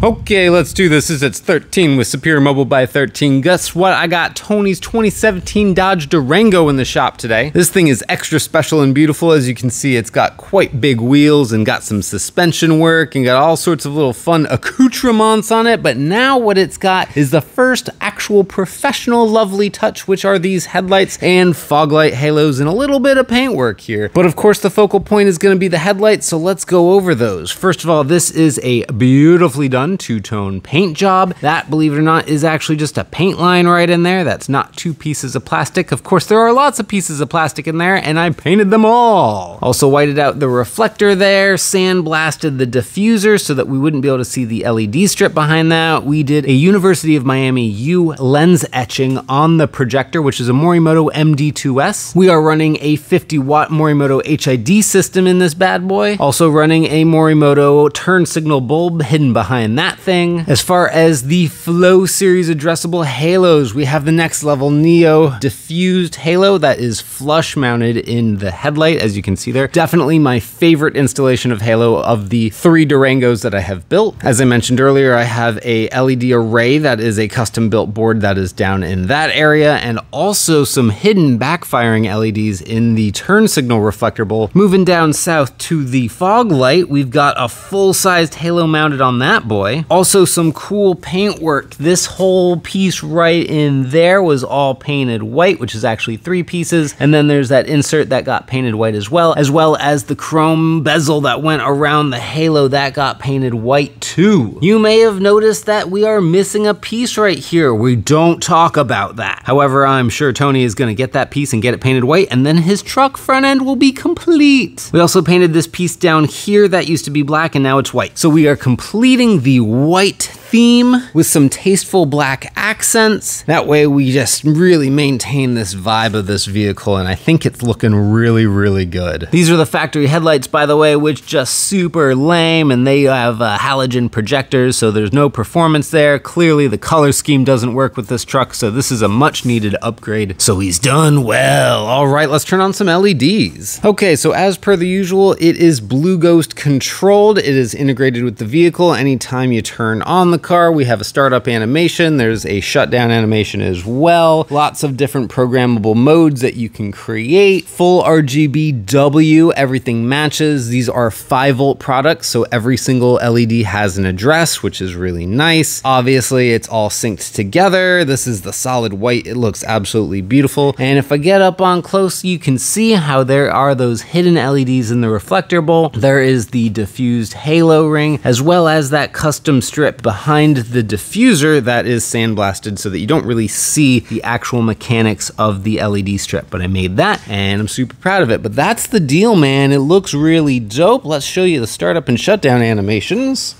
Okay, let's do this. It's 13 with Superior Mobile by 13. Guess what? I got Tony's 2017 Dodge Durango in the shop today. This thing is extra special and beautiful. As you can see, it's got quite big wheels and got some suspension work and got all sorts of little fun accoutrements on it. But now what it's got is the first actual professional lovely touch, which are these headlights and fog light halos and a little bit of paintwork here. But of course, the focal point is going to be the headlights, so let's go over those. First of all, this is a beautifully done two-tone paint job. That, believe it or not, is actually just a paint line right in there. That's not two pieces of plastic. Of course, there are lots of pieces of plastic in there, and I painted them all. Also whited out the reflector there, sandblasted the diffuser so that we wouldn't be able to see the LED strip behind that. We did a University of Miami U lens etching on the projector, which is a Morimoto MD2S. We are running a 50-watt Morimoto HID system in this bad boy. Also running a Morimoto turn signal bulb hidden behind that thing. As far as the Flow series addressable halos, we have the NextLevelNeo diffused halo that is flush mounted in the headlight, as you can see there. Definitely my favorite installation of halo of the 3 Durangos that I have built. As I mentioned earlier, I have a LED array that is a custom built board that is down in that area, and also some hidden backfiring LEDs in the turn signal reflector bowl. Moving down south to the fog light, we've got a full-sized halo mounted on that boy. Also some cool paint work. This whole piece right in there was all painted white, which is actually 3 pieces. And then there's that insert that got painted white as well as the chrome bezel that went around the halo that got painted white too. You may have noticed that we are missing a piece right here. We don't talk about that. However, I'm sure Tony is gonna get that piece and get it painted white, and then his truck front end will be complete. We also painted this piece down here that used to be black and now it's white. So we are completing the white theme with some tasteful black accents. That way we just really maintain this vibe of this vehicle, and I think it's looking really, really good. These are the factory headlights, by the way, which just super lame, and they have halogen projectors, so there's no performance there. Clearly the color scheme doesn't work with this truck, so this is a much needed upgrade. So he's done well. All right, let's turn on some LEDs. Okay, so as per the usual, it is BlueGhozt controlled. It is integrated with the vehicle. Anytime you turn on the car, we have a startup animation. There's a shutdown animation as well. Lots of different programmable modes that you can create. Full RGBW, everything matches. These are 5-volt products, so every single LED has an address, which is really nice. Obviously, it's all synced together. This is the solid white. It looks absolutely beautiful. And if I get up on close, you can see how there are those hidden LEDs in the reflector bowl. There is the diffused halo ring, as well as that custom strip behind the diffuser that is sandblasted so that you don't really see the actual mechanics of the LED strip. But I made that and I'm super proud of it. But that's the deal, man. It looks really dope. Let's show you the startup and shutdown animations.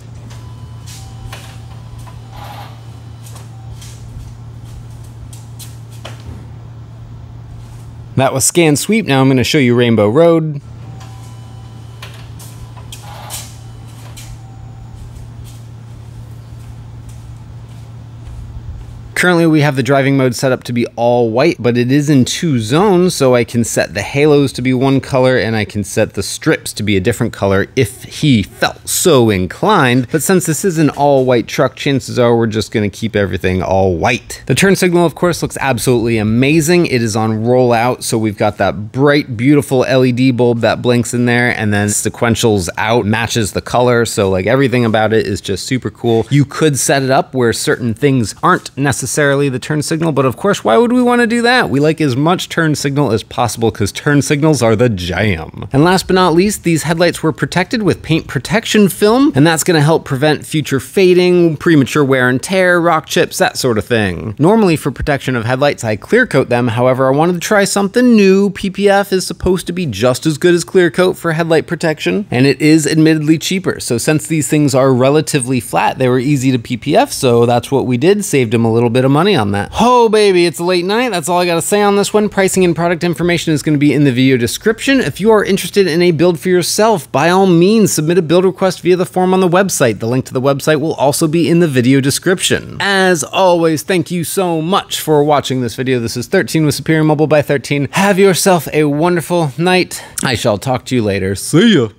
That was Scan Sweep. Now I'm going to show you Rainbow Road. Currently we have the driving mode set up to be all white, but it is in 2 zones, so I can set the halos to be one color and I can set the strips to be a different color if he felt so inclined. But since this is an all white truck, chances are we're just gonna keep everything all white. The turn signal, of course, looks absolutely amazing. It is on rollout, so we've got that bright, beautiful LED bulb that blinks in there, and then sequentials out matches the color, so like everything about it is just super cool. You could set it up where certain things aren't necessarily the turn signal, but of course, why would we want to do that? We like as much turn signal as possible because turn signals are the jam. And last but not least, these headlights were protected with paint protection film, and that's going to help prevent future fading, premature wear and tear, rock chips, that sort of thing. Normally for protection of headlights, I clear coat them. However, I wanted to try something new. PPF is supposed to be just as good as clear coat for headlight protection, and it is admittedly cheaper. So since these things are relatively flat, they were easy to PPF, so that's what we did. Saved them a little bit of money on that. Oh baby, it's a late night. That's all I gotta say on this one. Pricing and product information is gonna be in the video description. If you are interested in a build for yourself, by all means, submit a build request via the form on the website. The link to the website will also be in the video description. As always, thank you so much for watching this video. This is 13 with Superior Mobile by 13. Have yourself a wonderful night. I shall talk to you later. See ya.